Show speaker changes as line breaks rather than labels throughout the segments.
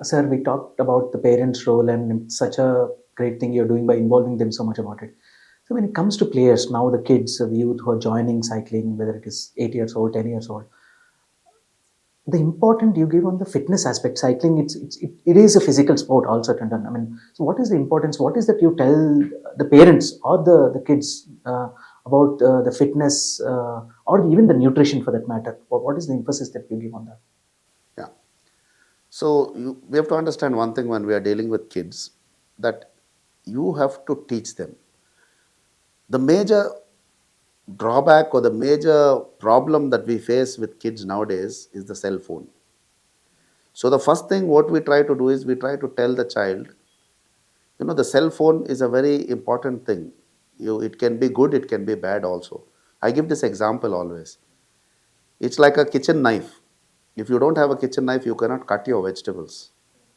Sir, we talked about the parents' role, and it's such a great thing you're doing by involving them so much about it. So when it comes to players, now the kids, the youth who are joining cycling, whether it is 8 years old, 10 years old, the important you give on the fitness aspect, cycling, it is a physical sport also. I mean, so what is the importance? What is that you tell the parents or the kids about the fitness or even the nutrition for that matter? What is the emphasis that you give on that?
Yeah. So we have to understand one thing when we are dealing with kids, that you have to teach them. The major drawback or the major problem that we face with kids nowadays is the cell phone. So the first thing what we try to do is we try to tell the child, the cell phone is a very important thing. It can be good, it can be bad also. I give this example always. It's like a kitchen knife. If you don't have a kitchen knife, you cannot cut your vegetables.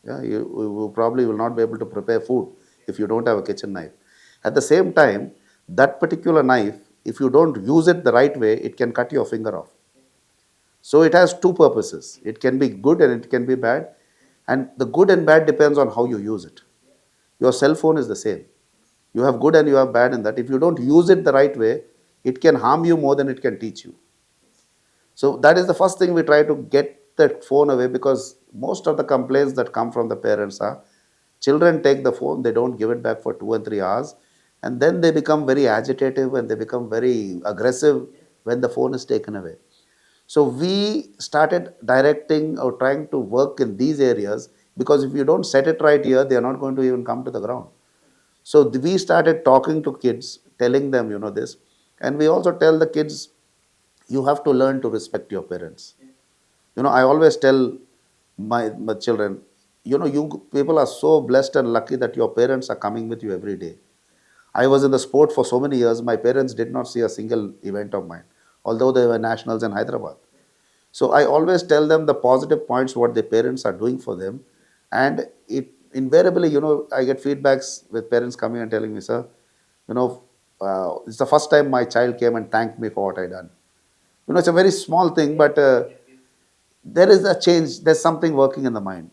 Yeah, you probably will not be able to prepare food if you don't have a kitchen knife. At the same time, that particular knife, if you don't use it the right way, it can cut your finger off. So it has two purposes. It can be good and it can be bad. And the good and bad depends on how you use it. Your cell phone is the same. You have good and you have bad in that. If you don't use it the right way, it can harm you more than it can teach you. So that is the first thing we try to get that phone away, because most of the complaints that come from the parents are children take the phone, they don't give it back for 2 and 3 hours, and then they become very agitative and they become very aggressive when the phone is taken away. So we started directing or trying to work in these areas, because if you don't set it right here, they are not going to even come to the ground. So we started talking to kids, telling them, this, and we also tell the kids, you have to learn to respect your parents. I always tell my children, you people are so blessed and lucky that your parents are coming with you every day. I was in the sport for so many years, my parents did not see a single event of mine, although they were nationals in Hyderabad. So I always tell them the positive points what their parents are doing for them. And it invariably, I get feedbacks with parents coming and telling me, sir, it's the first time my child came and thanked me for what I done. It's a very small thing, but there is a change, there's something working in the mind.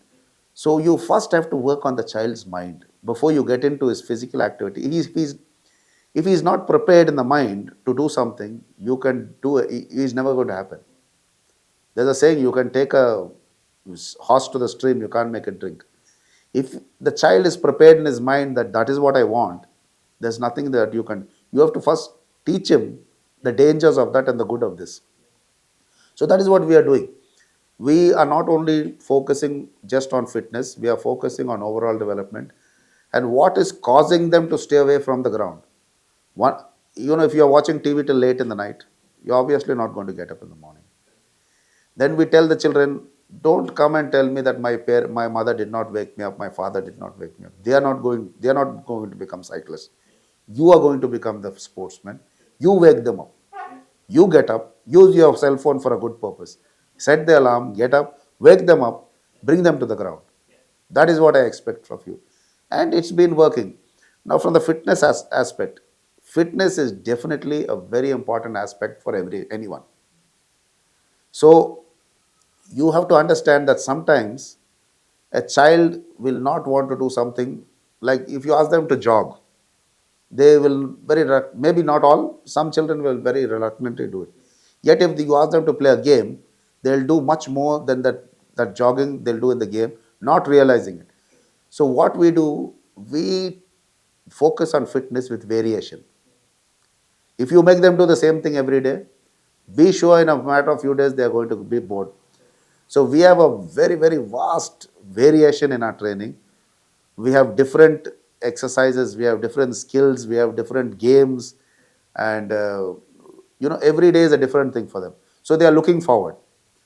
So you first have to work on the child's mind before you get into his physical activity. If he's not prepared in the mind to do something, you can do it, he's never going to happen. There's a saying, you can take a horse to the stream, you can't make it drink. If the child is prepared in his mind that that is what I want, there's nothing that you have to first teach him the dangers of that and the good of this. So that is what we are doing. We are not only focusing just on fitness, we are focusing on overall development and what is causing them to stay away from the ground. One, if you are watching TV till late in the night, you're obviously not going to get up in the morning. Then we tell the children, don't come and tell me that my mother did not wake me up, my father did not wake me up. They are not going to become cyclists. You are going to become the sportsman. You wake them up. You get up, use your cell phone for a good purpose. Set the alarm, get up, wake them up, bring them to the ground. That is what I expect from you. And it's been working. Now, from the fitness aspect, fitness is definitely a very important aspect for anyone. So, you have to understand that sometimes a child will not want to do something. Like if you ask them to jog, they will maybe not all, some children will very reluctantly do it. Yet if you ask them to play a game, they'll do much more than that jogging they'll do in the game, not realizing it. So what we do, we focus on fitness with variation. If you make them do the same thing every day, be sure in a matter of few days they are going to be bored. So we have a very, very vast variation in our training. We have different exercises, we have different skills, we have different games, and every day is a different thing for them. So they are looking forward.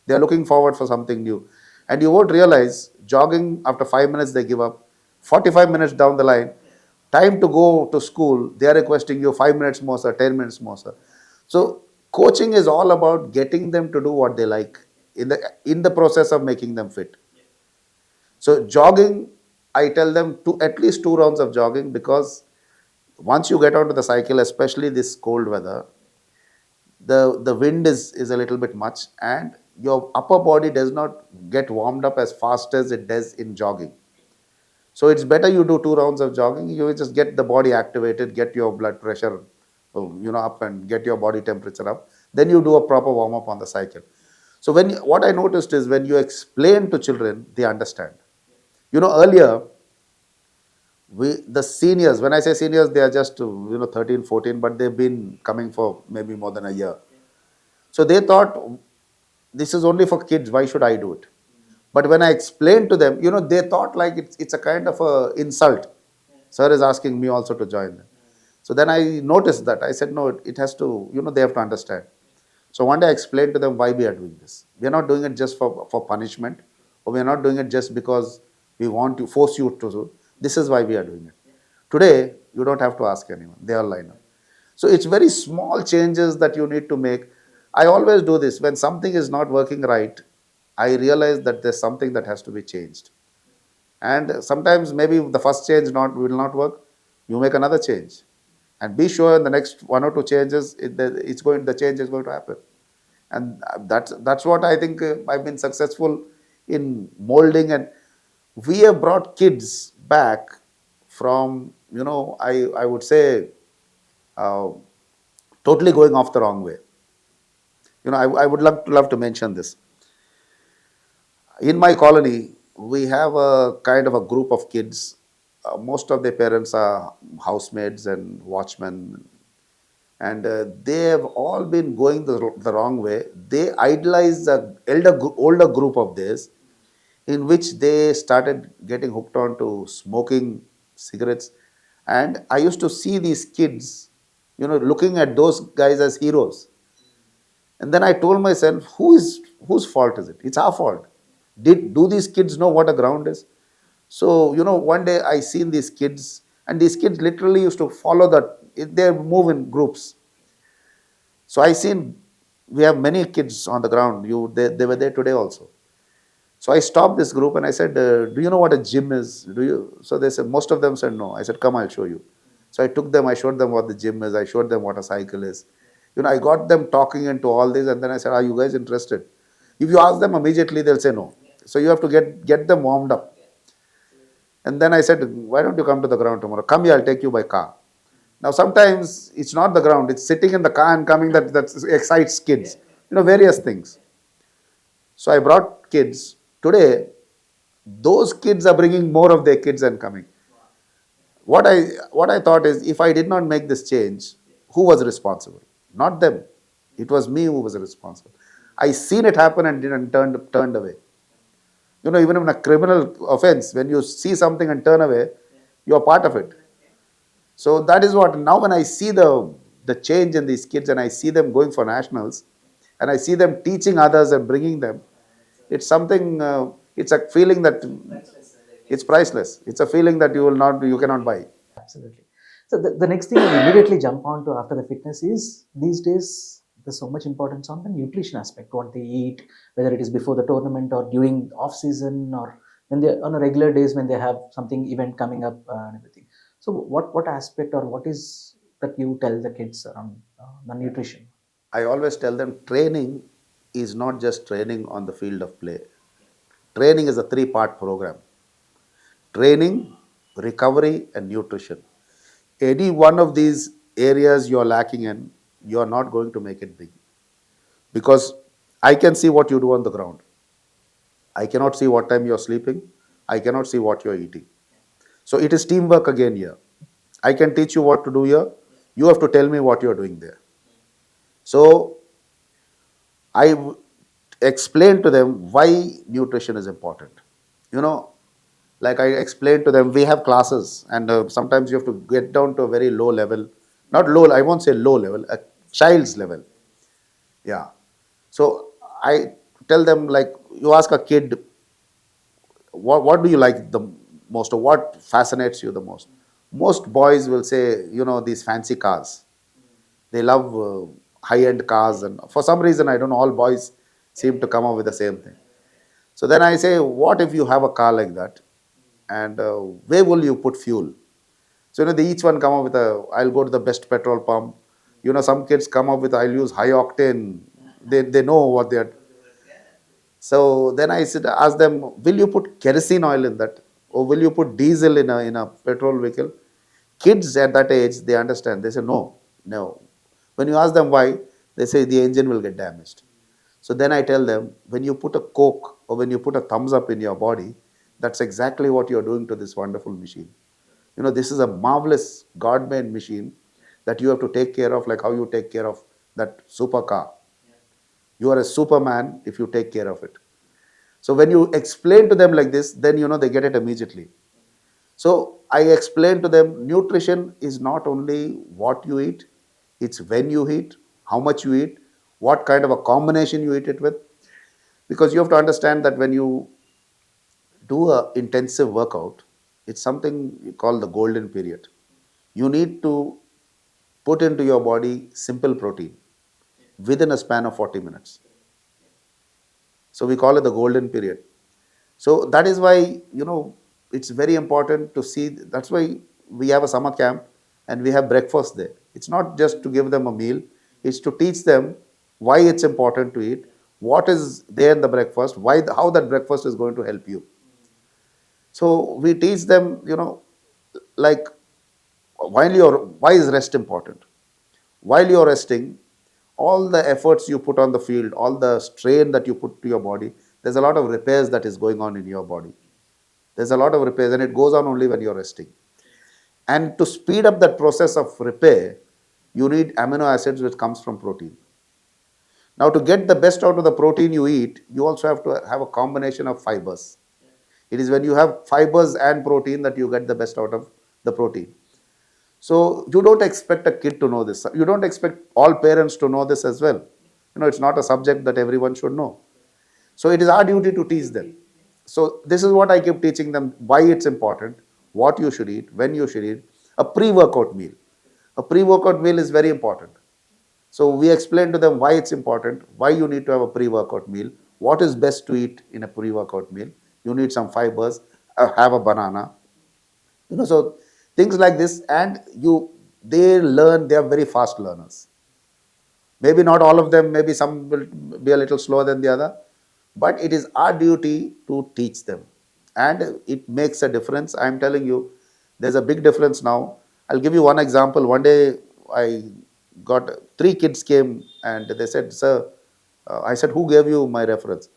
They are looking forward for something new. And you won't realize, jogging after 5 minutes they give up. 45 minutes down the line, time to go to school, they are requesting you 5 minutes more, sir, 10 minutes more, sir. So coaching is all about getting them to do what they like in the process of making them fit. So jogging, I tell them to at least 2 rounds of jogging, because once you get onto the cycle, especially this cold weather, the wind is a little bit much, and your upper body does not get warmed up as fast as it does in jogging. So it's better you do 2 rounds of jogging. You just get the body activated, get your blood pressure, up, and get your body temperature up. Then you do a proper warm up on the cycle. So what I noticed is when you explain to children, they understand. Earlier the seniors, when I say seniors, they are just 13, 14, but they've been coming for maybe more than a year. So they thought this is only for kids. Why should I do it? But when I explained to them, they thought like it's a kind of a insult. Sir is asking me also to join them. So then I noticed that. I said, no, it has to, they have to understand. So one day I explained to them why we are doing this. We are not doing it just for punishment, or we are not doing it just because we want to force you to do. This is why we are doing it. Today, you don't have to ask anyone. They all line up. So it's very small changes that you need to make. I always do this. When something is not working right, I realize that there's something that has to be changed. And sometimes maybe the first change will not work. You make another change, and be sure in the next 1 or 2 changes, the change is going to happen. And that's what I think I've been successful in molding. And we have brought kids back from, I would say, uh, totally going off the wrong way. I would love to mention this. In my colony, we have a kind of a group of kids. Most of their parents are housemaids and watchmen, and they have all been going the wrong way. They idolize the older group of theirs, in which they started getting hooked on to smoking cigarettes. And I used to see these kids, looking at those guys as heroes. And then I told myself, whose fault is it? It's our fault. Do these kids know what a ground is? So, one day I seen these kids, and these kids literally used to follow they move in groups. So I seen we have many kids on the ground. They were there today also. So I stopped this group and I said, do you know what a gym is? Do you? So they said, most of them said no. I said, come, I'll show you. So I took them, I showed them what the gym is, I showed them what a cycle is. I got them talking into all this, and then I said, are you guys interested? If you ask them immediately, they'll say no. So you have to get them warmed up. And then I said, why don't you come to the ground tomorrow? Come here, I'll take you by car. Now sometimes it's not the ground, it's sitting in the car and coming that excites kids. Various things. So I brought kids. Today, those kids are bringing more of their kids and coming. What I thought is, if I did not make this change, who was responsible? Not them. It was me who was responsible. I seen it happen and didn't turned away. Even in a criminal offense, when you see something and turn away, you are part of it. So that is what, now when I see the change in these kids, and I see them going for nationals, and I see them teaching others and bringing them, it's something, it's a feeling that it's priceless. It's a feeling that you cannot buy.
Absolutely. So the next thing I immediately jump on to after the fitness is, these days there's so much importance on the nutrition aspect, what they eat, whether it is before the tournament or during off season, or when they on a regular days when they have something event coming up and everything. So what aspect or what is that you tell the kids around the nutrition?
I always tell them training is not just training on the field of play. Training is a 3-part program: training, recovery, and nutrition. Any one of these areas you're lacking in, you're not going to make it big. Because I can see what you do on the ground. I cannot see what time you're sleeping. I cannot see what you're eating. So it is teamwork again here. I can teach you what to do here. You have to tell me what you're doing there. So I explain to them why nutrition is important. You know, like I explained to them, we have classes, and sometimes you have to get down to a very low level. Not low, I won't say low level, a child's level. Yeah. So I tell them, like, you ask a kid, what do you like the most, or what fascinates you the most? Most boys will say, these fancy cars. They love high-end cars, and for some reason, I don't know, all boys seem to come up with the same thing. So then I say, what if you have a car like that, and where will you put fuel? So they each one come up with I'll go to the best petrol pump. Some kids come up with, I'll use high octane. They know what they're. So then I said, ask them, will you put kerosene oil in that, or will you put diesel in a petrol vehicle? Kids at that age, they understand. They say no, no. When you ask them why, they say the engine will get damaged. So then I tell them, when you put a Coke or when you put a thumbs up in your body, that's exactly what you're doing to this wonderful machine. This is a marvelous God made machine that you have to take care of, like how you take care of that supercar. You are a superman if you take care of it. So when you explain to them like this, then they get it immediately. So I explain to them, nutrition is not only what you eat, it's when you eat, how much you eat, what kind of a combination you eat it with. Because you have to understand that when you do a intensive workout, it's something called the golden period. You need to put into your body simple protein within a span of 40 minutes. So we call it the golden period. So that is why, it's very important to see. That's why we have a summer camp and we have breakfast there. It's not just to give them a meal, it's to teach them why it's important to eat, what is there in the breakfast, how that breakfast is going to help you. So we teach them, like, why is rest important? While you're resting, all the efforts you put on the field, all the strain that you put to your body, there's a lot of repairs that is going on in your body. There's a lot of repairs, and it goes on only when you're resting. And to speed up that process of repair, you need amino acids, which comes from protein. Now, to get the best out of the protein you eat, you also have to have a combination of fibers. It is when you have fibers and protein that you get the best out of the protein. So you don't expect a kid to know this. You don't expect all parents to know this as well. It's not a subject that everyone should know. So it is our duty to teach them. So this is what I keep teaching them, why it's important, what you should eat, when you should eat. A pre-workout meal. A pre-workout meal is very important. So we explain to them why it's important, why you need to have a pre-workout meal, what is best to eat in a pre-workout meal. You need some fibers, have a banana. So things like this, and they learn. They are very fast learners. Maybe not all of them, maybe some will be a little slower than the other, but it is our duty to teach them. And it makes a difference. I'm telling you, there's a big difference now. I'll give you one example. One day, I got three kids came and they said, "Sir," I said, "Who gave you my reference?"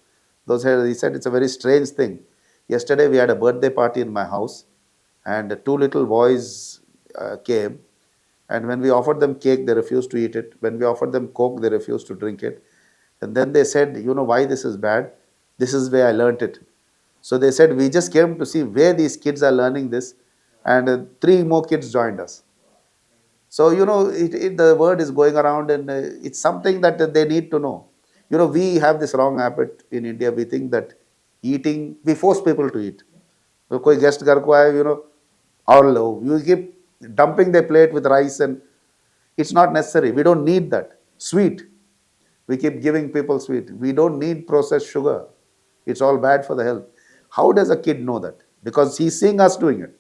He said, "It's a very strange thing. Yesterday, we had a birthday party in my house, and two little boys came, and when we offered them cake, they refused to eat it. When we offered them Coke, they refused to drink it. And then they said, you know why this is bad? This is where I learnt it." So they said, we just came to see where these kids are learning this. And three more kids joined us. So, the word is going around, and it's something that they need to know. We have this wrong habit in India. We think that eating, we force people to eat. So, koi guest घर को आए, all you keep dumping their plate with rice, and it's not necessary. We don't need that. Sweet. We keep giving people sweet. We don't need processed sugar. It's all bad for the health. How does a kid know that? Because he's seeing us doing it.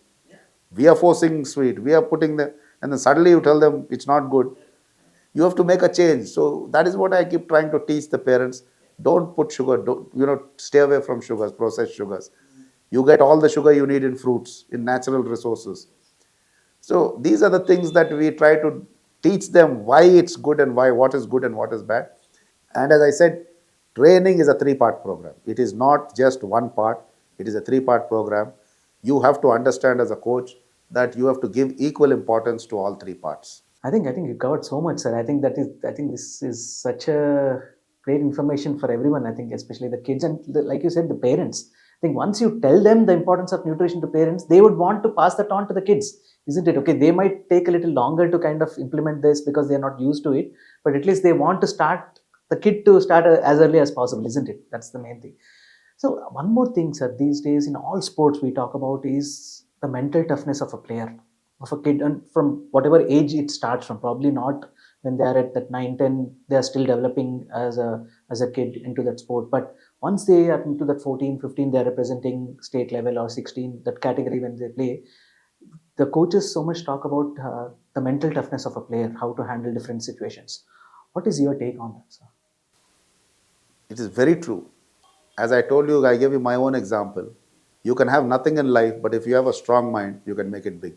We are forcing sweet. We are putting the, and then suddenly you tell them it's not good. You have to make a change. So that is what I keep trying to teach the parents. Don't put sugar. Don't, stay away from sugars, processed sugars. You get all the sugar you need in fruits, in natural resources. So these are the things that we try to teach them, why it's good and why, what is good and what is bad. And as I said, training is a three-part program. It is not just one part, it is a three-part program. You have to understand as a coach that you have to give equal importance to all three parts.
I think you covered so much, sir. I think this is such a great information for everyone. I think especially the kids and like you said, the parents. I think once you tell them the importance of nutrition to parents, they would want to pass that on to the kids, isn't it? Okay, they might take a little longer to kind of implement this because they're not used to it, but at least they want to start the kid to start as early as possible, isn't it? That's the main thing. So one more thing, sir, these days in all sports we talk about is the mental toughness of a player, of a kid, and from whatever age it starts from, probably not when they are at that 9, 10, they are still developing as a kid into that sport. But once they are into that 14, 15, they are representing state level or 16, that category when they play, the coaches so much talk about the mental toughness of a player, how to handle different situations. What is your take on that, sir?
It is very true. As I told you, I gave you my own example. You can have nothing in life, but if you have a strong mind, you can make it big.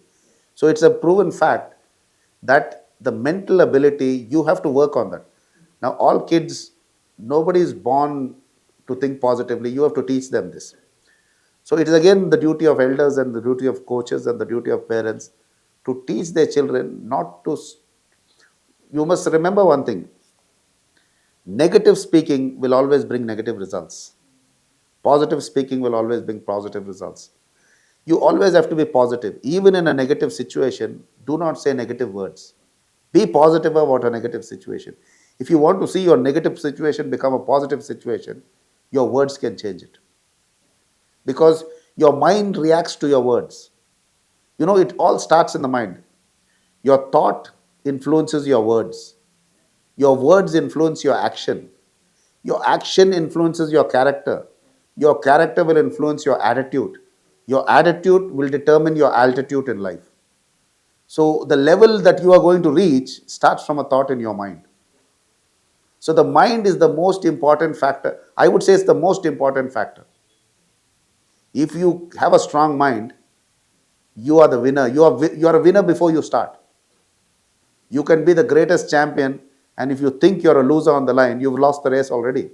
So it's a proven fact that the mental ability, you have to work on that. Now, all kids, nobody is born to think positively. You have to teach them this. So it is again the duty of elders and the duty of coaches and the duty of parents to teach their children not to. You must remember one thing: negative speaking will always bring negative results. Positive speaking will always bring positive results. You always have to be positive. Even in a negative situation, do not say negative words. Be positive about a negative situation. If you want to see your negative situation become a positive situation, your words can change it. Because your mind reacts to your words. You know, it all starts in the mind. Your thought influences your words. Your words influence your action. Your action influences your character. Your character will influence your attitude. Your attitude will determine your altitude in life. So, the level that you are going to reach starts from a thought in your mind. So, the mind is the most important factor. I would say it's the most important factor. If you have a strong mind, you are the winner. You are a winner before you start. You can be the greatest champion, and if you think you're a loser on the line, you've lost the race already.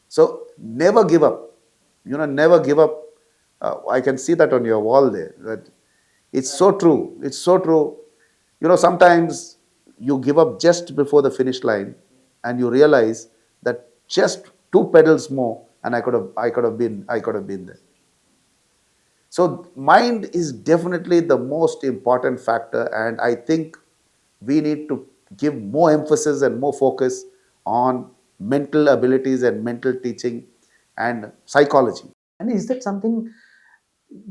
So never give up. You know, never give up. I can see that on your wall there. That it's so true. It's so true. You know, sometimes you give up just before the finish line, and you realize that just two pedals more, and I could have been there. So mind is definitely the most important factor, and I think we need to give more emphasis and more focus on mental abilities and mental teaching and psychology.
And is that something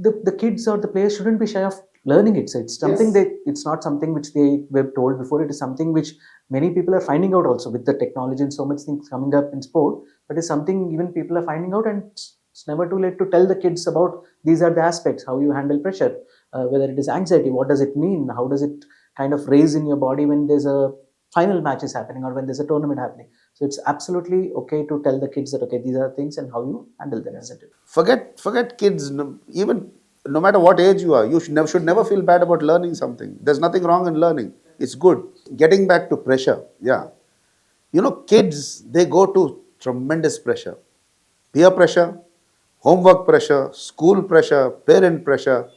the kids or the players shouldn't be shy of learning it? So it's something
Yes.
that it's not something which they were told before. It is something which many people are finding out also with the technology and so much things coming up in sport. But it's something even people are finding out, and it's never too late to tell the kids about these are the aspects how you handle pressure, whether it is anxiety, what does it mean, how does it kind of raise in your body when there's a final match is happening or when there's a tournament happening. So it's absolutely okay to tell the kids that okay, these are things and how you handle them, isn't it?
Forget kids. Even no matter what age you are, you should never feel bad about learning something. There's nothing wrong in learning. It's good. Getting back to pressure, yeah. You know, kids, they go to tremendous pressure. Peer pressure, homework pressure, school pressure, parent pressure.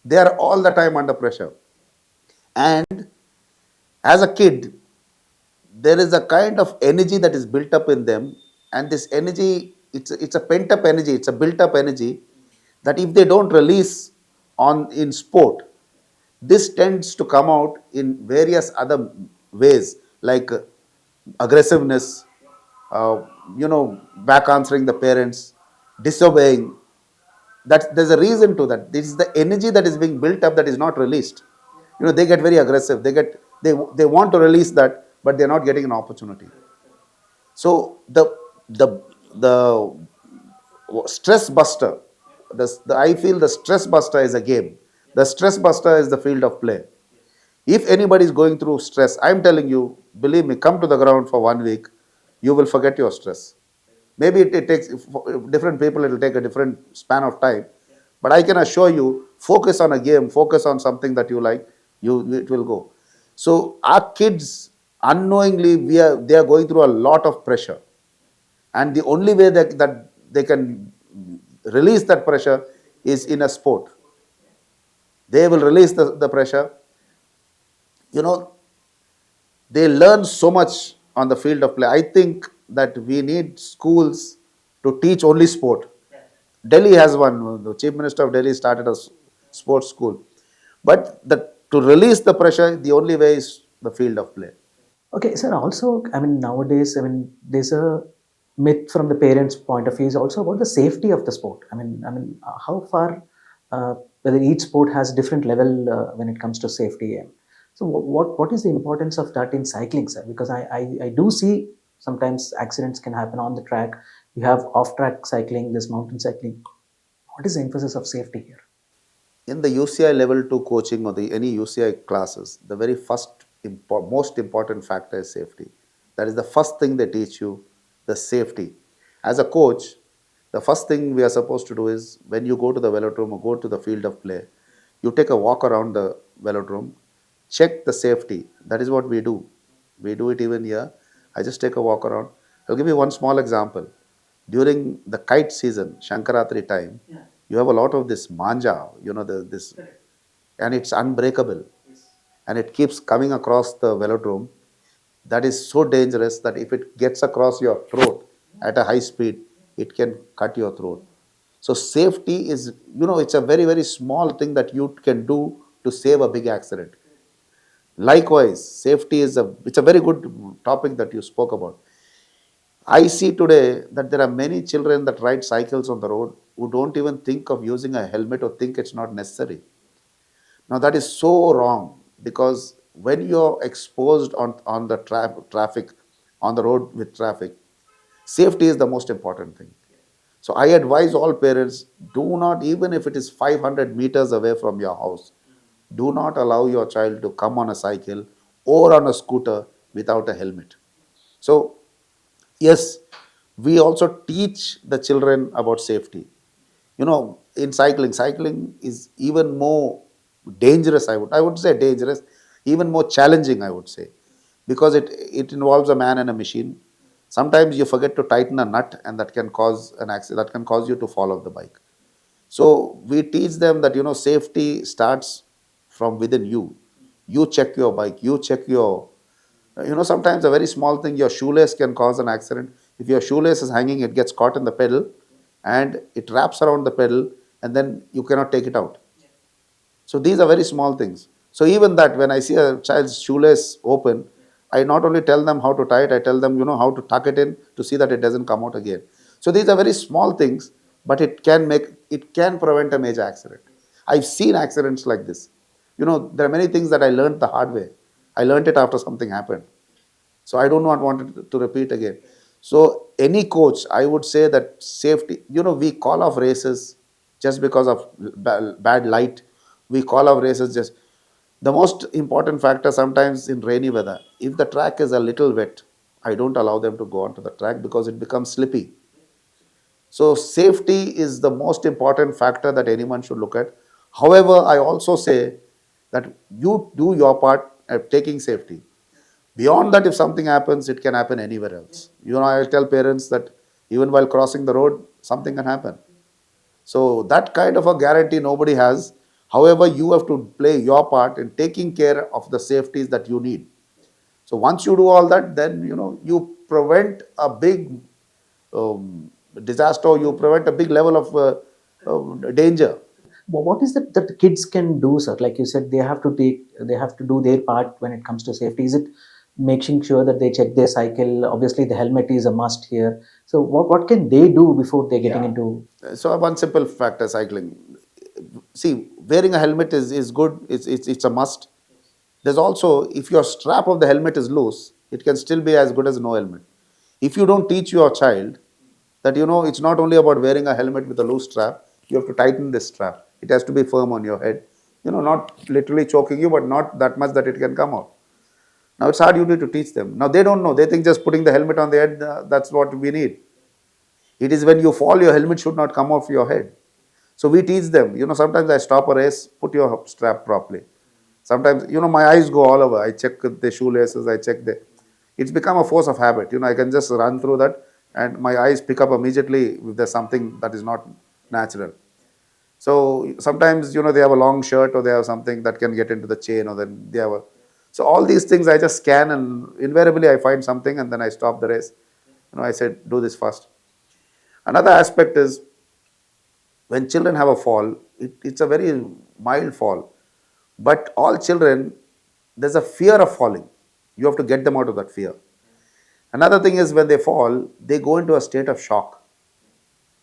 They are all the time under pressure. And as a kid, there is a kind of energy that is built up in them, and this energy, it's a pent up energy, it's a built up energy that if they don't release on in sport, this tends to come out in various other ways, like aggressiveness, uh, back answering the parents, disobeying. That there's a reason to that. This is the energy that is being built up that is not released. You know, they get very aggressive. They want to release that, but they're not getting an opportunity. So the stress buster, I feel the stress buster is a game. The stress buster is the field of play. If anybody is going through stress, I'm telling you, believe me, come to the ground for 1 week, you will forget your stress. Maybe it takes for different people, it will take a different span of time. But I can assure you, focus on a game, focus on something that you like, it will go. So our kids, unknowingly, they are going through a lot of pressure. And the only way that they can release that pressure is in a sport. They will release the pressure. You know, they learn so much on the field of play. I think that we need schools to teach only sport. Delhi has one. The Chief Minister of Delhi started a sports school. But to release the pressure, the only way is the field of play.
Okay, sir. Also, I mean, nowadays, I mean, there's a myth from the parents' point of view is also about the safety of the sport. How far, whether each sport has different level when it comes to safety. And so, what is the importance of that in cycling, sir? Because I do see sometimes accidents can happen on the track. You have off-track cycling, this mountain cycling. What is the emphasis of safety here?
In the UCI level 2 coaching or any UCI classes, the very first most important factor is safety. That is the first thing they teach you, the safety. As a coach, the first thing we are supposed to do is when you go to the velodrome or go to the field of play, you take a walk around the velodrome, check the safety. That is what we do. We do it even here. I just take a walk around. I'll give you one small example. During the kite season, Shankaratri time, you have a lot of this manja, this, and it's unbreakable, and it keeps coming across the velodrome. That is so dangerous that if it gets across your throat at a high speed, it can cut your throat. So safety is, it's a very, very small thing that you can do to save a big accident. Likewise, safety is it's a very good topic that you spoke about. I see today that there are many children that ride cycles on the road who don't even think of using a helmet or think it's not necessary. Now that is so wrong, because when you're exposed on the traffic, on the road with traffic, safety is the most important thing. So I advise all parents, do not, even if it is 500 meters away from your house, do not allow your child to come on a cycle or on a scooter without a helmet. So yes, we also teach the children about safety. In cycling is even more dangerous. I would say dangerous, even more challenging, I would say, because it involves a man and a machine. Sometimes you forget to tighten a nut, and that can cause an accident, that can cause you to fall off the bike. So we teach them that safety starts from within you. You check your bike, you check your, sometimes a very small thing, your shoelace can cause an accident. If your shoelace is hanging, it gets caught in the pedal and it wraps around the pedal, and then you cannot take it out. So these are very small things. So even that, when I see a child's shoelace open, I not only tell them how to tie it, I tell them, how to tuck it in to see that it doesn't come out again. So these are very small things, but it can prevent a major accident. I've seen accidents like this. There are many things that I learned the hard way. I learned it after something happened. So I do not want it to repeat again. So any coach, I would say that safety, we call off races just because of bad light. We call off races just, the most important factor sometimes in rainy weather, if the track is a little wet, I don't allow them to go onto the track because it becomes slippy. So safety is the most important factor that anyone should look at. However, I also say that you do your part at taking safety. Beyond that, if something happens, it can happen anywhere else. I tell parents that even while crossing the road, something can happen. So that kind of a guarantee nobody has. However, you have to play your part in taking care of the safeties that you need. So once you do all that, then you prevent a big disaster. You prevent a big level of danger.
What is that the kids can do, sir? Like you said, they have to do their part when it comes to safety. Is it making sure that they check their cycle? Obviously, the helmet is a must here. So what can they do before they're getting into?
So one simple factor, cycling. See, wearing a helmet is good. It's a must. There's also, if your strap of the helmet is loose, it can still be as good as no helmet. If you don't teach your child that it's not only about wearing a helmet with a loose strap, you have to tighten this strap. It has to be firm on your head. Not literally choking you, but not that much that it can come out. Now it's hard, you need to teach them. Now they don't know. They think just putting the helmet on the head, that's what we need. It is when you fall, your helmet should not come off your head. So we teach them. Sometimes I stop a race, put your strap properly. Sometimes, my eyes go all over. I check the shoelaces, I check it's become a force of habit. I can just run through that and my eyes pick up immediately if there's something that is not natural. So sometimes, they have a long shirt or they have something that can get into the chain, or then they have so all these things I just scan, and invariably I find something and then I stop the race. I said, do this first. Another aspect is, when children have a fall, it's a very mild fall. But all children, there's a fear of falling. You have to get them out of that fear. Another thing is, when they fall, they go into a state of shock.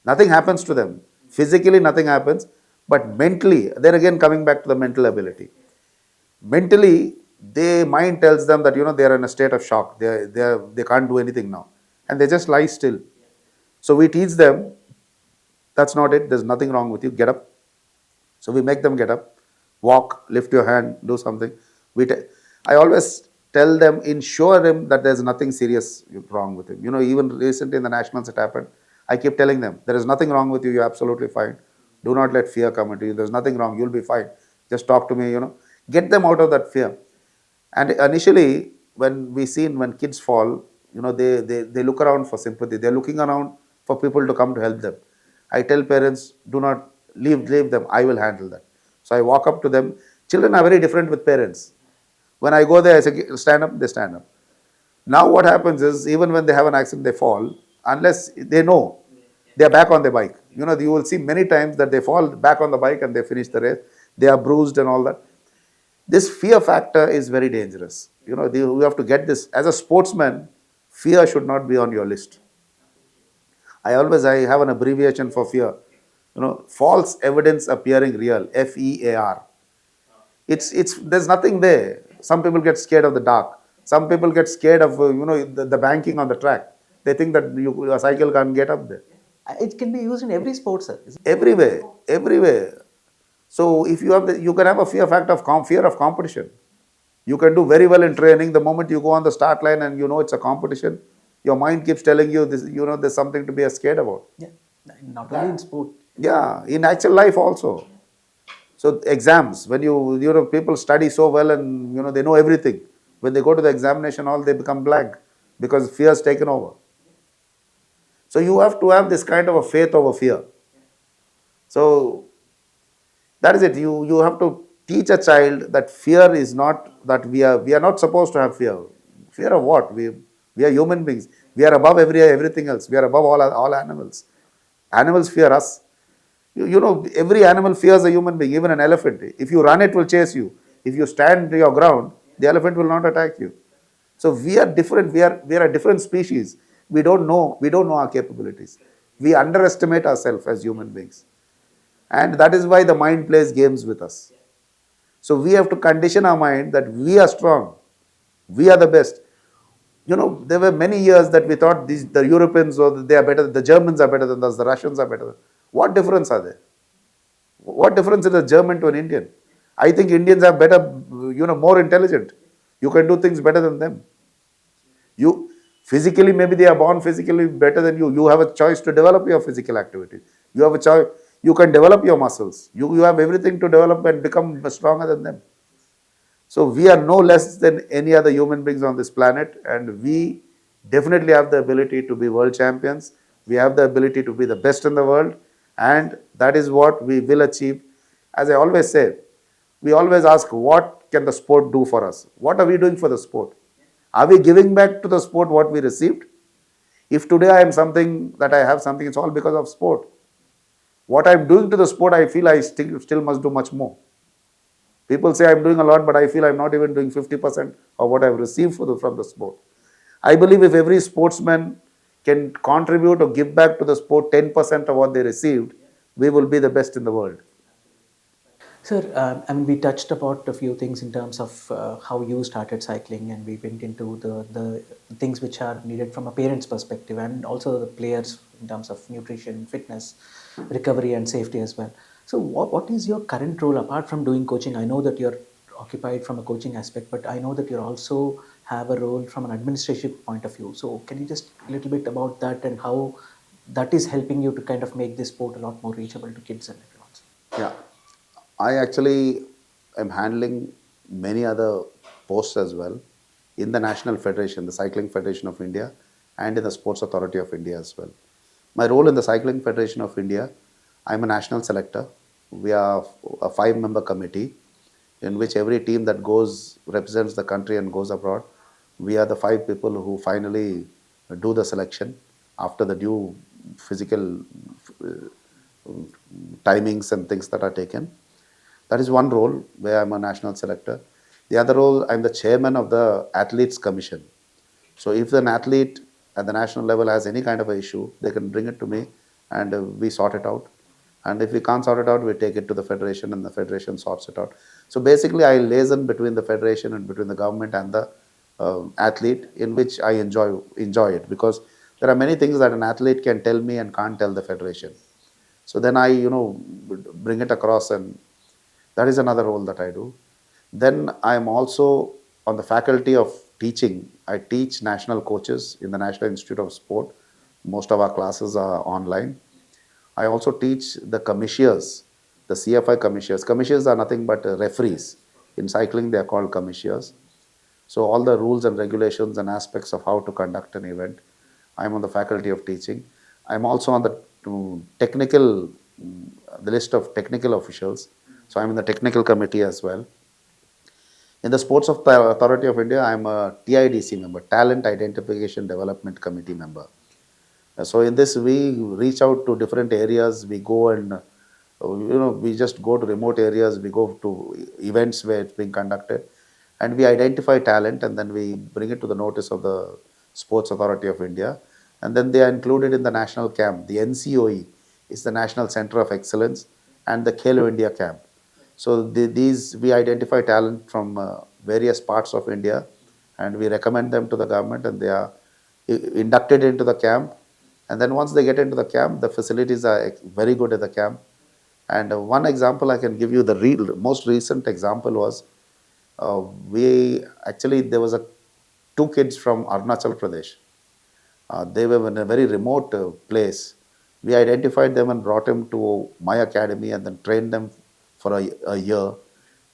Nothing happens to them. Physically, nothing happens. But mentally, they're again coming back to the mental ability. Mentally, their mind tells them that, they're in a state of shock. They can't do anything now. And they just lie still. So we teach them, that's not it. There's nothing wrong with you. Get up. So we make them get up, walk, lift your hand, do something. I always tell them, ensure him that there's nothing serious wrong with him. Even recently in the nationals it happened. I keep telling them, there is nothing wrong with you. You're absolutely fine. Do not let fear come into you. There's nothing wrong. You'll be fine. Just talk to me, Get them out of that fear. And initially, when kids fall, they look around for sympathy. They're looking around for people to come to help them. I tell parents, do not leave them. I will handle that. So I walk up to them. Children are very different with parents. When I go there, I say, stand up, they stand up. Now what happens is, even when they have an accident, they fall, unless they know they are back on the bike. You will see many times that they fall back on the bike and they finish the race. They are bruised and all that. This fear factor is very dangerous. You have to get this. As a sportsman, fear should not be on your list. I have an abbreviation for fear. False evidence appearing real, FEAR. It's there's nothing there. Some people get scared of the dark. Some people get scared of the banking on the track. They think that a cycle can't get up there.
It can be used in every sport, sir.
Everywhere, everywhere. So if you can have a fear factor of fear of competition. You can do very well in training. The moment you go on the start line and it's a competition, your mind keeps telling you this. There's something to be scared about.
Yeah, not only in sport.
Yeah, in actual life also. So exams, when people study so well and they know everything. When they go to the examination hall, they become blank because fear has taken over. So you have to have this kind of a faith over fear. So that is it. You have to teach a child that fear is not that we are not supposed to have fear. Fear of what? We are human beings. We are above everything else. We are above all animals. Animals fear us. Every animal fears a human being, even an elephant. If you run, it will chase you. If you stand your ground, the elephant will not attack you. So we are different. We are a different species. We don't know our capabilities. We underestimate ourselves as human beings. And that is why the mind plays games with us. So we have to condition our mind that we are strong. We are the best. There were many years that we thought the Europeans or they are better, the Germans are better than us, the Russians are better. What difference are there? What difference is a German to an Indian? I think Indians are better, more intelligent. You can do things better than them. You physically, maybe they are born physically better than you. You have a choice to develop your physical activity. You have a choice. You can develop your muscles. You have everything to develop and become stronger than them. So we are no less than any other human beings on this planet, and we definitely have the ability to be world champions. We have the ability to be the best in the world, and that is what we will achieve. As I always say, we always ask, what can the sport do for us? What are we doing for the sport? Are we giving back to the sport what we received? If today I am something, that I have something, it's all because of sport. What I am doing to the sport, I feel I still must do much more. People say I'm doing a lot, but I feel I'm not even doing 50% of what I've received from the sport. I believe if every sportsman can contribute or give back to the sport 10% of what they received, we will be the best in the world.
Sir, I mean, we touched about a few things in terms of how you started cycling, and we went into the things which are needed from a parent's perspective, and also the players in terms of nutrition, fitness, recovery, and safety as well. So, what is your current role apart from doing coaching? I know that you're occupied from a coaching aspect, but I know that you also have a role from an administrative point of view. So, can you just a little bit about that and how that is helping you to kind of make this sport a lot more reachable to kids and everyone?
Yeah. I actually am handling many other posts as well in the National Federation, the Cycling Federation of India, and in the Sports Authority of India as well. My role in the Cycling Federation of India, I'm a national selector. We are a 5-member committee in which every team that goes, represents the country and goes abroad, we are the 5 people who finally do the selection after the due physical timings and things that are taken. That is one role where I'm a national selector. The other role, I'm the chairman of the Athletes Commission. So if an athlete at the national level has any kind of an issue, they can bring it to me and we sort it out. And if we can't sort it out, we take it to the federation and the federation sorts it out. So basically, I liaison between the federation and between the government and the athlete, in which I enjoy it, because there are many things that an athlete can tell me and can't tell the federation. So then I, bring it across, and that is another role that I do. Then I am also on the faculty of teaching. I teach national coaches in the National Institute of Sport. Most of our classes are online. I also teach the commissioners, the CFI commissioners. Commissioners are nothing but referees. In cycling, they are called commissioners. So all the rules and regulations and aspects of how to conduct an event, I'm on the faculty of teaching. I'm also on the technical, the list of technical officials. So I'm in the technical committee as well. In the Sports Authority of India, I'm a TIDC member, Talent Identification Development Committee member. So in this, we reach out to different areas. We go and we just go to remote areas. We go to events where it's being conducted, and we identify talent, and then we bring it to the notice of the Sports Authority of India, and then they are included in the national camp. The NCOE is the National Center of Excellence, and the Khelo India camp. So these we identify talent from various parts of India, and we recommend them to the government, and they are inducted into the camp. And then once they get into the camp, the facilities are very good at the camp. And one example I can give you, the most recent example was we actually there was a two kids from Arunachal Pradesh. They were in a very remote place. We identified them and brought them to my academy and then trained them for a year.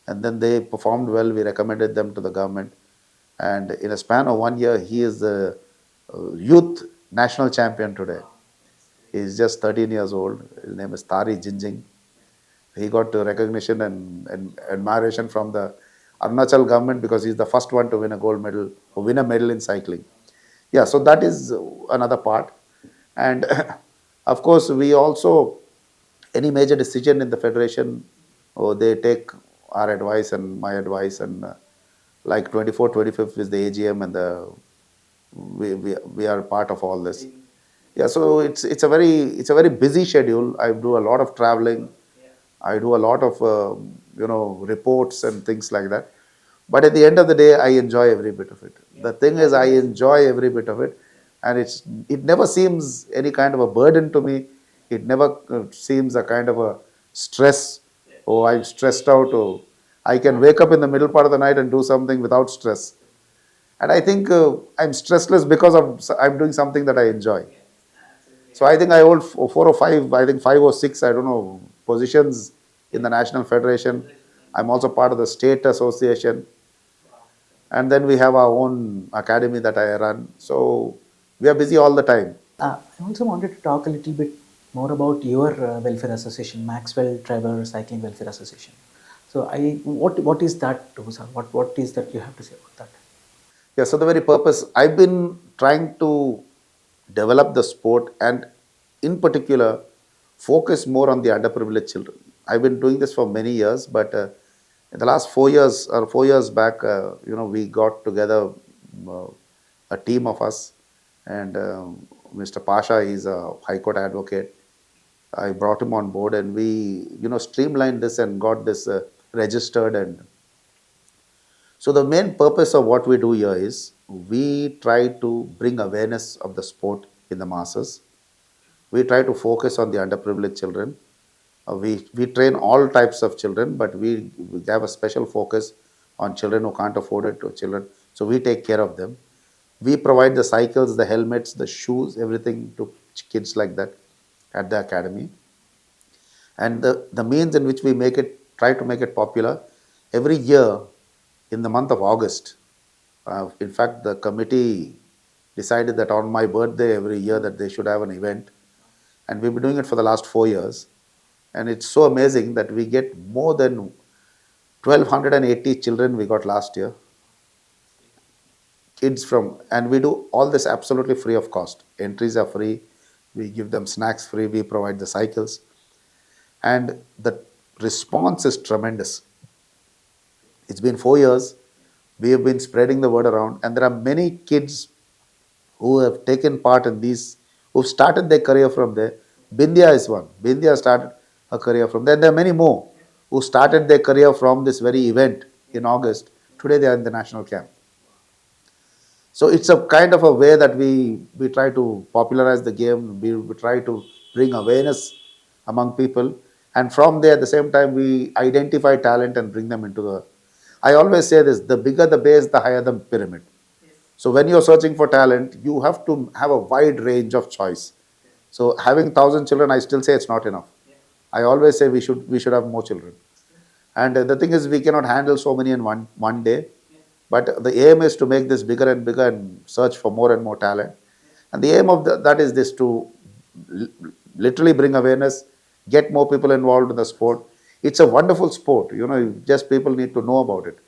And then they performed well. We recommended them to the government. And in a span of 1 year, he is the youth national champion today. He is just 13 years old. His name is Tari Jinjing. He got recognition and admiration from the Arunachal government because he's the first one to win a gold medal or win a medal in cycling. Yeah, so that is another part. And of course, we also, any major decision in the federation, oh, they take our advice and my advice, and like 24th, 25th is the AGM, and we are part of all this. Yeah, so it's a very busy schedule. I do a lot of traveling. I do a lot of reports and things like that. But at the end of the day, I enjoy every bit of it. The thing is, I enjoy every bit of it, and it never seems any kind of a burden to me. It never seems a kind of a stress. Oh, I'm stressed out. Oh, I can wake up in the middle part of the night and do something without stress. And I think I'm stressless because I'm doing something that I enjoy. So I think I hold 4 or 5, I think 5 or 6, I don't know, positions in the National Federation. I'm also part of the State Association. And then we have our own academy that I run. So we are busy all the time.
I also wanted to talk a little bit more about your welfare association, Maxwell Trevor Cycling Welfare Association. So, what is that, sir? What is that you have to say about that?
Yeah, so the very purpose, I've been trying to develop the sport and in particular focus more on the underprivileged children. I've been doing this for many years, but in the last 4 years or 4 years back, we got together uh, a team of us, and Mr. Pasha is a High Court advocate. I brought him on board, and we, streamlined this and got this registered. And so the main purpose of what we do here is we try to bring awareness of the sport in the masses. We try to focus on the underprivileged children. We train all types of children, but we have a special focus on children who can't afford it, or children. So we take care of them. We provide the cycles, the helmets, the shoes, everything to kids like that at the academy. And the means in which we try to make it popular, every year in the month of August, in fact, the committee decided that on my birthday every year that they should have an event. And we've been doing it for the last 4 years. And it's so amazing that we get more than 1,280 children we got last year, kids from, and we do all this absolutely free of cost. Entries are free. We give them snacks free. We provide the cycles. And the response is tremendous. It's been 4 years. We have been spreading the word around, and there are many kids who have taken part in these, who started their career from there. Bindya is one. Bindya started her career from there. There are many more who started their career from this very event in August. Today they are in the national camp. So it's a kind of a way that we try to popularize the game. We try to bring awareness among people. And from there, at the same time, we identify talent and bring them into the. I always say this: the bigger the base, the higher the pyramid. So when you're searching for talent, you have to have a wide range of choice. So having 1,000 children, I still say it's not enough. I always say we should have more children. And the thing is, we cannot handle so many in one day. But the aim is to make this bigger and bigger and search for more and more talent. And the aim of that is this, to l- literally bring awareness, get more people involved in the sport. It's a wonderful sport. Just people need to know about it.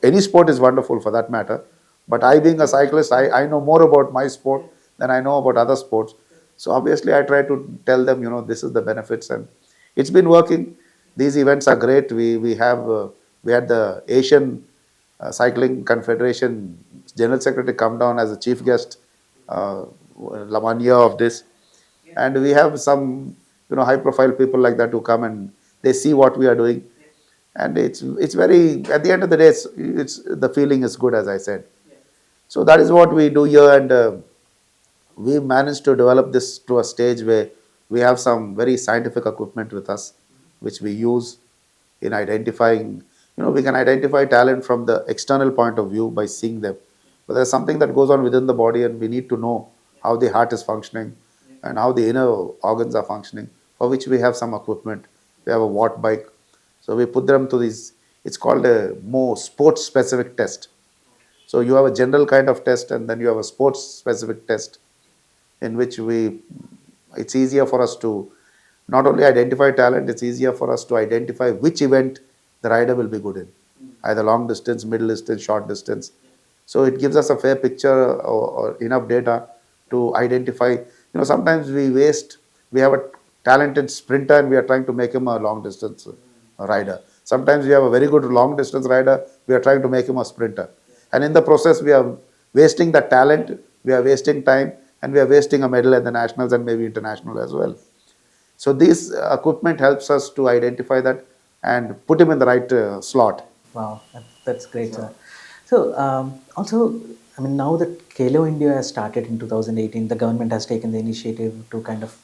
Any sport is wonderful for that matter. But I, being a cyclist, I know more about my sport than I know about other sports. So obviously, I try to tell them, this is the benefits, and it's been working. These events are great. We had the Asian Cycling Confederation General Secretary come down as a chief guest uh, 1 year of this, and we have some high profile people like that who come and they see what we are doing, and it's very, at the end of the day, it's the feeling is good, as I said. So that is what we do here, and we managed to develop this to a stage where we have some very scientific equipment with us, which we use in identifying. We can identify talent from the external point of view by seeing them. But there's something that goes on within the body, and we need to know how the heart is functioning and how the inner organs are functioning, for which we have some equipment. We have a watt bike. So we put them to these, it's called a more sports specific test. So you have a general kind of test, and then you have a sports specific test in which it's easier for us to not only identify talent, it's easier for us to identify which event the rider will be good in, either long distance, middle distance, short distance. So it gives us a fair picture, or enough data to identify. Sometimes we have a talented sprinter and we are trying to make him a long distance rider. Sometimes we have a very good long distance rider, we are trying to make him a sprinter. And in the process, we are wasting the talent, we are wasting time, and we are wasting a medal at the nationals and maybe international as well. So this equipment helps us to identify that and put him in the right slot.
Wow, that's great, sir. So, also, I mean, now that Kalo India has started in 2018, the government has taken the initiative to kind of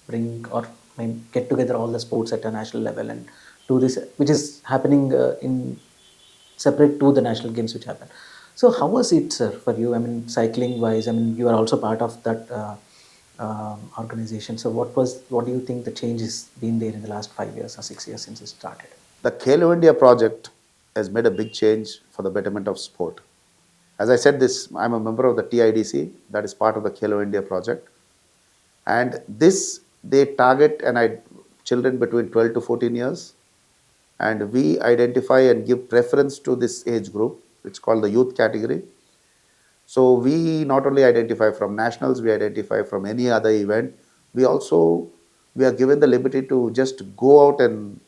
bring, or I mean, get together all the sports at a national level and do this, which is happening in separate to the national games which happen. So, how was it, sir, for you? I mean, cycling wise, I mean, you are also part of that organization. So, what do you think the change has been there in the last 5 years or 6 years since it started?
The Kalo India project has made a big change for the betterment of sport. As I said, I'm a member of the TIDC, that is part of the Kalo India project. And this, they target children between 12 to 14 years. And we identify and give preference to this age group. It's called the youth category. So we not only identify from nationals, we identify from any other event. We are given the liberty to just go out and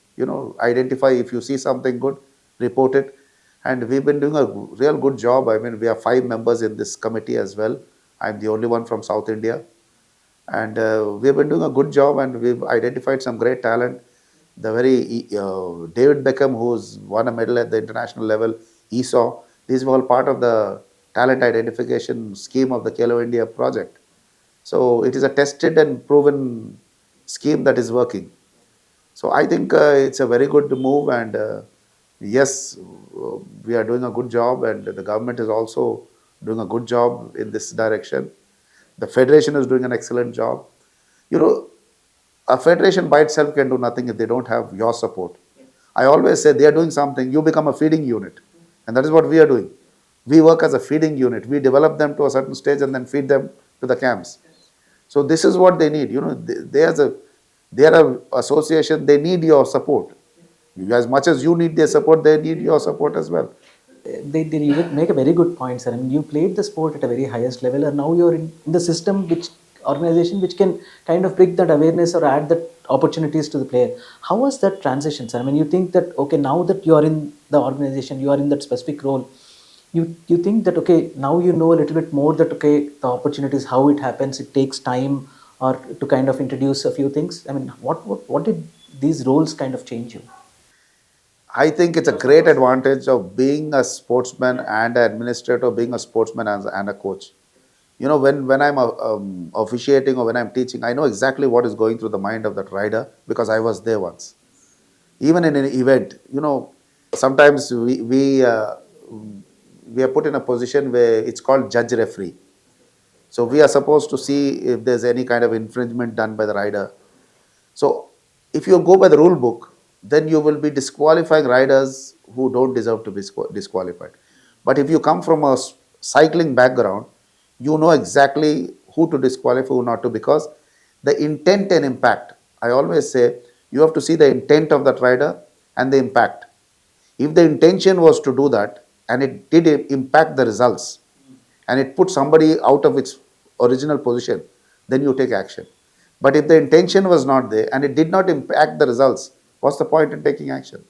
identify. If you see something good, report it. And we've been doing a real good job. I mean, we have 5 members in this committee as well. I'm the only one from South India, and we've been doing a good job, and we've identified some great talent. The very David Beckham, who's won a medal at the international level, ESAW, these were all part of the talent identification scheme of the Kalo India project. So it is a tested and proven scheme that is working. So I think it's a very good move, and yes, we are doing a good job, and the government is also doing a good job in this direction. The federation is doing an excellent job. You know, a federation by itself can do nothing if they don't have your support. I always say they are doing something, you become a feeding unit. And that is what we are doing. We work as a feeding unit. We develop them to a certain stage and then feed them to the camps. So this is what they need. They are an association, they need your support. As much as you need their support, they need your support as well.
They make a very good point, sir. I mean, you played the sport at a very highest level, and now you're in the system, which organization which can kind of bring that awareness or add that opportunities to the player. How was that transition, sir? I mean, you think that okay, now that you are in the organization, you are in that specific role, you think that okay, now you know a little bit more that okay, the opportunities, how it happens, it takes time, or to kind of introduce a few things. I mean, what did these roles kind of change you?
I think it's a great advantage of being a sportsman and an administrator, being a sportsman and a coach. When I'm officiating or when I'm teaching, I know exactly what is going through the mind of that rider because I was there once. Even in an event, sometimes we are put in a position where it's called judge referee. So we are supposed to see if there's any kind of infringement done by the rider. So if you go by the rule book, then you will be disqualifying riders who don't deserve to be disqualified. But if you come from a cycling background, you know exactly who to disqualify, who not to, because the intent and impact. I always say you have to see the intent of that rider and the impact. If the intention was to do that and it did impact the results and it put somebody out of its original position, then you take action. But if the intention was not there and it did not impact the results, what's the point in taking action?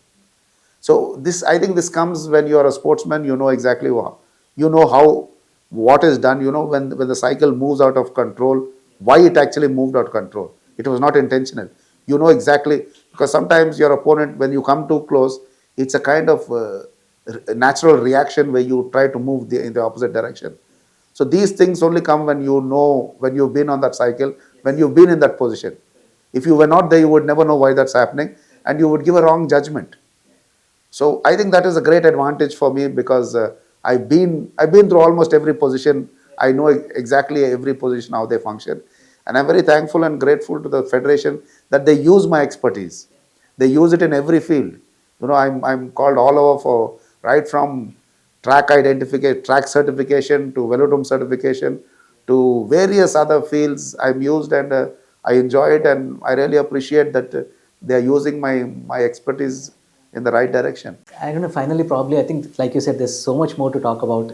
So this, I think this comes when you are a sportsman, you know exactly what, you know how, what is done, you know when the cycle moves out of control, why it actually moved out of control. It was not intentional. You know exactly, because sometimes your opponent, when you come too close, it's a kind of natural reaction where you try to move in the opposite direction. So these things only come when you know, when you've been on that cycle, when you've been in that position. If you were not there, you would never know why that's happening, and you would give a wrong judgment. So I think that is a great advantage for me, because I've been through almost every position. I know exactly every position how they function, and I'm very thankful and grateful to the federation that they use my expertise. They use it in every field. You know, I'm called all over for, right from track identification, track certification to velodrome certification to various other fields I'm used, and I enjoy it, and I really appreciate that they are using my expertise in the right direction.
I don't know. Finally, probably, I think, like you said, there's so much more to talk about.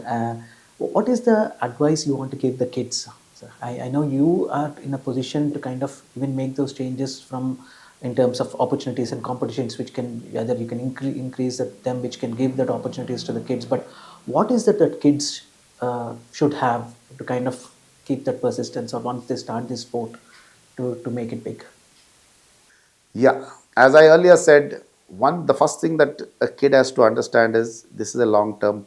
What is the advice you want to give the kids? Sir? I know you are in a position to kind of even make those changes from in terms of opportunities and competitions, which can whether you can increase them, which can give that opportunities to the kids. But what is that kids should have to kind of keep that persistence, or once they start this sport, to make it big?
Yeah, as I earlier said, the first thing that a kid has to understand is this is a long-term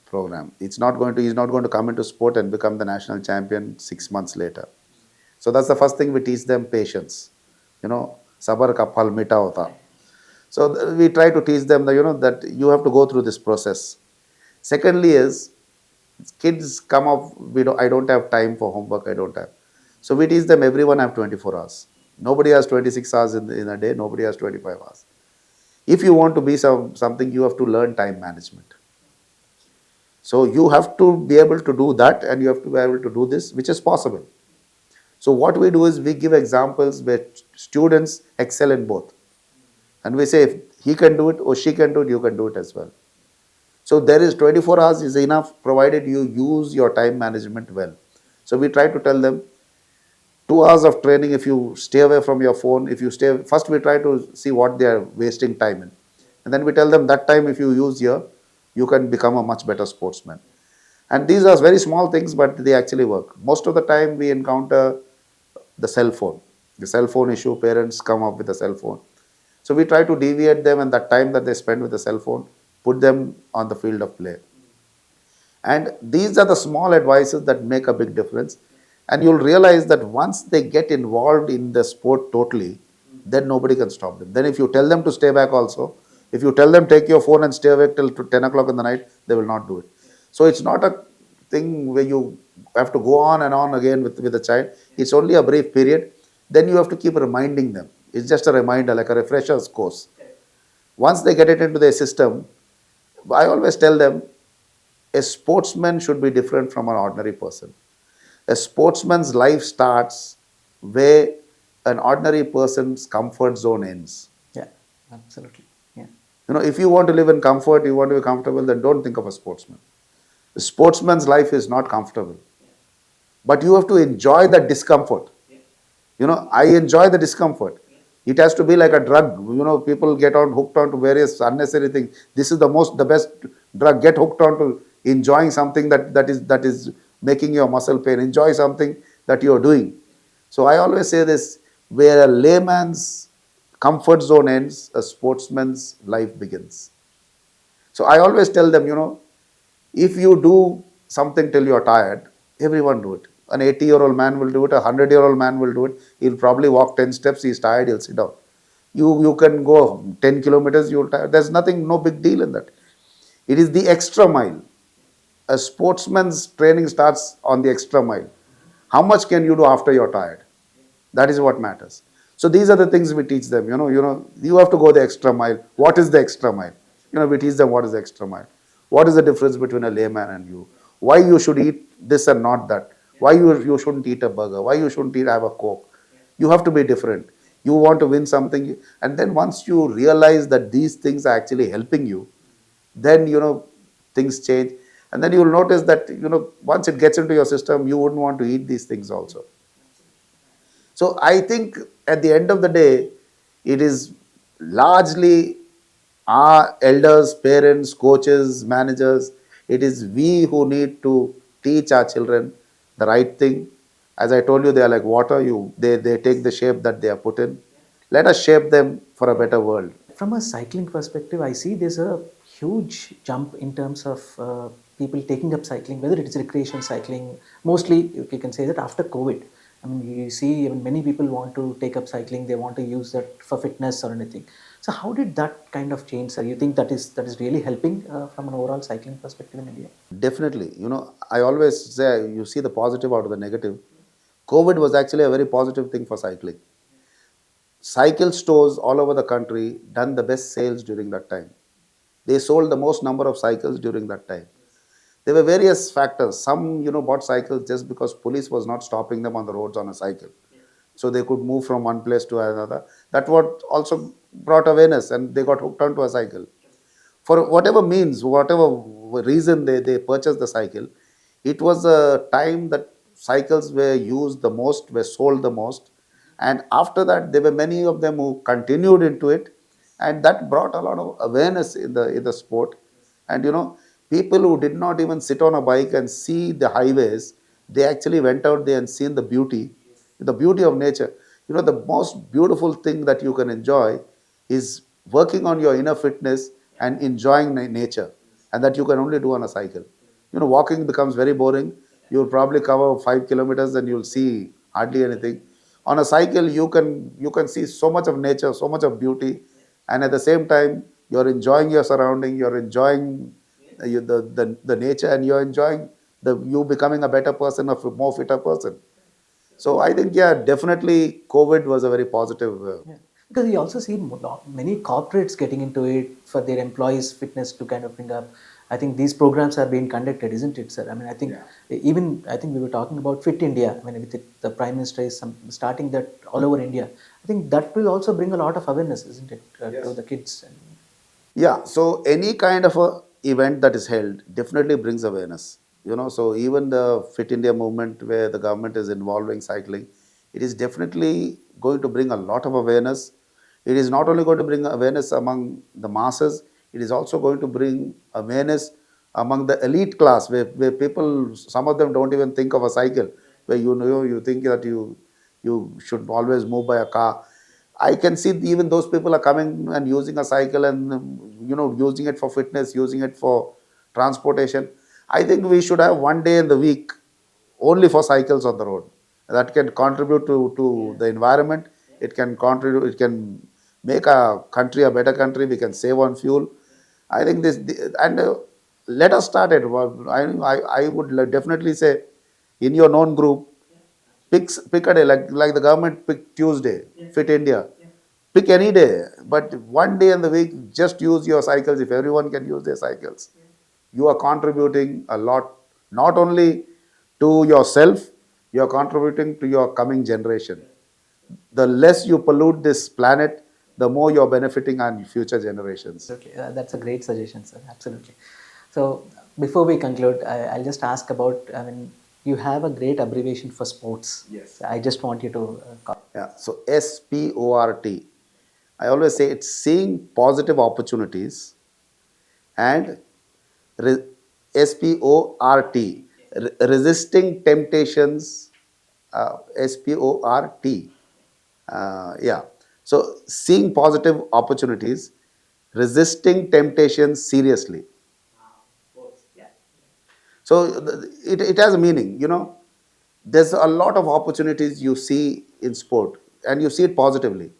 program. He's not going to come into sport and become the national champion 6 months later. So that's the first thing we teach them: patience. You know, sabar ka phal mita hota. So we try to teach them that, you know, that you have to go through this process. Secondly is, kids come up, I don't have time for homework, I don't have. So we teach them everyone have 24 hours. Nobody has 26 hours in a day, nobody has 25 hours. If you want to be something, you have to learn time management. So you have to be able to do that, and you have to be able to do this, which is possible. So what we do is we give examples where students excel in both. And we say, if he can do it or she can do it, you can do it as well. So there is 24 hours is enough, provided you use your time management well. So we try to tell them 2 hours of training, if you stay away from your phone, if you stay, first we try to see what they are wasting time in. And then we tell them that time if you use here, you can become a much better sportsman. And these are very small things, but they actually work. Most of the time we encounter the cell phone. The cell phone issue, parents come up with a cell phone. So we try to deviate them, and that time that they spend with the cell phone, put them on the field of play. And these are the small advices that make a big difference. And you'll realize that once they get involved in the sport totally, then nobody can stop them. Then if you tell them to stay back also, if you tell them take your phone and stay awake till 10 o'clock in the night, they will not do it. So it's not a thing where you have to go on and on again with the child. It's only a brief period. Then you have to keep reminding them. It's just a reminder, like a refresher's course. Once they get it into their system, I always tell them, a sportsman should be different from an ordinary person. A sportsman's life starts where an ordinary person's comfort zone ends.
Yeah, absolutely. Yeah.
You know, if you want to live in comfort, you want to be comfortable, then don't think of a sportsman. A sportsman's life is not comfortable. But you have to enjoy that discomfort. You know, I enjoy the discomfort. It has to be like a drug. You know, people get hooked on to various unnecessary things. This is the best drug. Get hooked on to enjoying something that is making your muscle pain. Enjoy something that you are doing. So I always say this: where a layman's comfort zone ends, a sportsman's life begins. So I always tell them, you know, if you do something till you're tired, everyone do it. An 80-year-old man will do it, a 100-year-old man will do it. He'll probably walk 10 steps, he's tired, he'll sit down. You can go 10 kilometers, you'll tired. There's nothing, no big deal in that. It is the extra mile. a sportsman's training starts on the extra mile. How much can you do after you're tired? That is what matters. So these are the things we teach them. You have to go the extra mile. What is the extra mile? We teach them what is the extra mile. What is the difference between a layman and you? Why you should eat this and not that? Why you shouldn't eat a burger? Why you shouldn't have a coke? You have to be different. You want to win something, and then once you realize that these things are actually helping you, then things change, and then you will notice that once it gets into your system, you wouldn't want to eat these things also. So I think at the end of the day, it is largely our elders, parents, coaches, managers. It is we who need to teach our children the right thing. As I told you, they are like water. They take the shape that they are put in. Let us shape them for a better world.
From a cycling perspective, I see there's a huge jump in terms of people taking up cycling, whether it is recreation cycling. Mostly, you can say that after COVID. I mean, you see even many people want to take up cycling. They want to use that for fitness or anything. So, how did that kind of change, sir? You think that is really helping from an overall cycling perspective in India?
Definitely. I always say you see the positive out of the negative. COVID was actually a very positive thing for cycling. Cycle stores all over the country done the best sales during that time. They sold the most number of cycles during that time. There were various factors. Some, bought cycles just because police was not stopping them on the roads on a cycle. So they could move from one place to another. That what also brought awareness, and they got hooked onto a cycle. For whatever means, whatever reason they purchased the cycle, it was a time that cycles were used the most, were sold the most. And after that, there were many of them who continued into it, and that brought a lot of awareness in the sport. And people who did not even sit on a bike and see the highways, they actually went out there and seen the beauty of nature. The most beautiful thing that you can enjoy is working on your inner fitness and enjoying nature, and that you can only do on a cycle. Walking becomes very boring. You'll probably cover 5 kilometers and you'll see hardly anything. On a cycle, you can see so much of nature, so much of beauty, and at the same time, you're enjoying your surrounding, you're enjoying the nature, and you're enjoying you becoming a better person, a more fitter person. So I think, yeah, definitely COVID was a very positive.
Yeah. Because you also see many corporates getting into it for their employees' fitness to kind of bring up. I think these programs are being conducted, isn't it, sir? I mean, I think I think we were talking about Fit India. I mean, with the Prime Minister is starting that all over India. I think that will also bring a lot of awareness, isn't it, to the kids?
Yeah, so any kind of a event that is held definitely brings awareness. So even the Fit India movement, where the government is involving cycling, it is definitely going to bring a lot of awareness. It is not only going to bring awareness among the masses, it is also going to bring awareness among the elite class, where people, some of them don't even think of a cycle, where you think that you should always move by a car. I can see even those people are coming and using a cycle, and using it for fitness, using it for transportation. I think we should have one day in the week only for cycles on the road. That can contribute to the environment. It can contribute. It can make a country a better country. We can save on fuel. I think and let us start it. Well, I would definitely say, in your known group, pick a day, like the government pick Tuesday, Fit India. Pick any day, but one day in the week, just use your cycles. If everyone can use their cycles, you are contributing a lot, not only to yourself, you are contributing to your coming generation. The less you pollute this planet, the more you're benefiting on future generations.
Okay, that's a great suggestion, sir. Absolutely. So before we conclude, I'll just ask about. I mean, you have a great abbreviation for sports. Yes. I just want you to.
Yeah, so SPORT. I always say it's seeing positive opportunities, and re- SPORT, resisting temptations, SPORT. Yeah. So seeing positive opportunities, resisting temptations seriously. So it has a meaning, There's a lot of opportunities you see in sport, and you see it positively.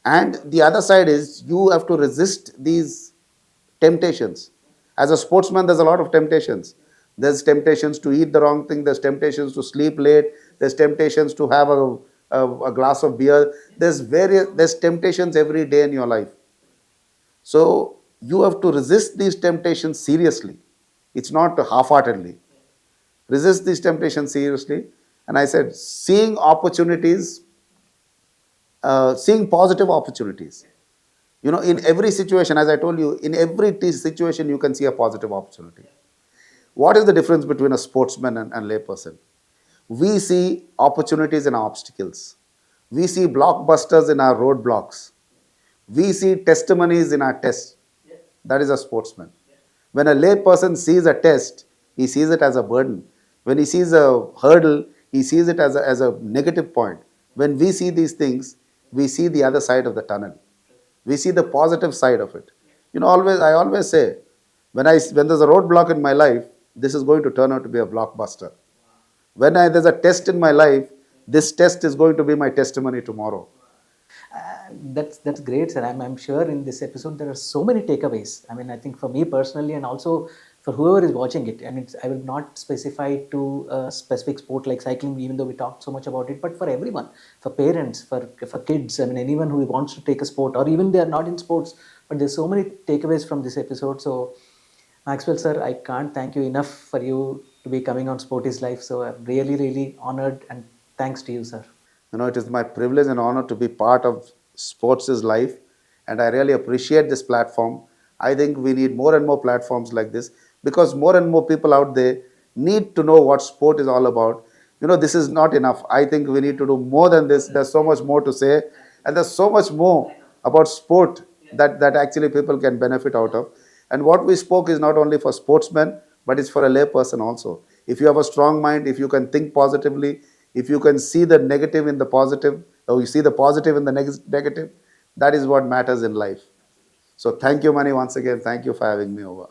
And the other side is you have to resist these temptations. As a sportsman, there's a lot of temptations. There's temptations to eat the wrong thing. There's temptations to sleep late. There's temptations to have a glass of beer. There's temptations every day in your life. So you have to resist these temptations seriously. It's not half-heartedly. Resist these temptations seriously. And I said, seeing positive opportunities. In every situation, as I told you, in every situation, you can see a positive opportunity. What is the difference between a sportsman and layperson? We see opportunities in our obstacles. We see blockbusters in our roadblocks. We see testimonies in our tests. That is a sportsman. When a layperson sees a test, he sees it as a burden. When he sees a hurdle, he sees it as a negative point. When we see these things, we see the other side of the tunnel. We see the positive side of it. I always say, when there's a roadblock in my life, this is going to turn out to be a blockbuster. There's a test in my life, this test is going to be my testimony tomorrow.
That's great, sir. I'm sure in this episode there are so many takeaways. I mean, I think for me personally, and also for whoever is watching it, and I will not specify to a specific sport like cycling, even though we talked so much about it, but for everyone, for parents, for kids, I mean, anyone who wants to take a sport, or even they are not in sports, but there's so many takeaways from this episode. So, Maxwell, sir, I can't thank you enough for you to be coming on Sport is Life. So I'm really, really honored, and thanks to you, sir.
It is my privilege and honor to be part of Sports' life, and I really appreciate this platform. I think we need more and more platforms like this, because more and more people out there need to know what sport is all about. This is not enough. I think we need to do more than this. There's so much more to say, and there's so much more about sport that actually people can benefit out of. And what we spoke is not only for sportsmen, but it's for a lay person also. If you have a strong mind, if you can think positively, if you can see the negative in the positive, or you see the positive in the negative, that is what matters in life. So thank you, Mani, once again. Thank you for having me over.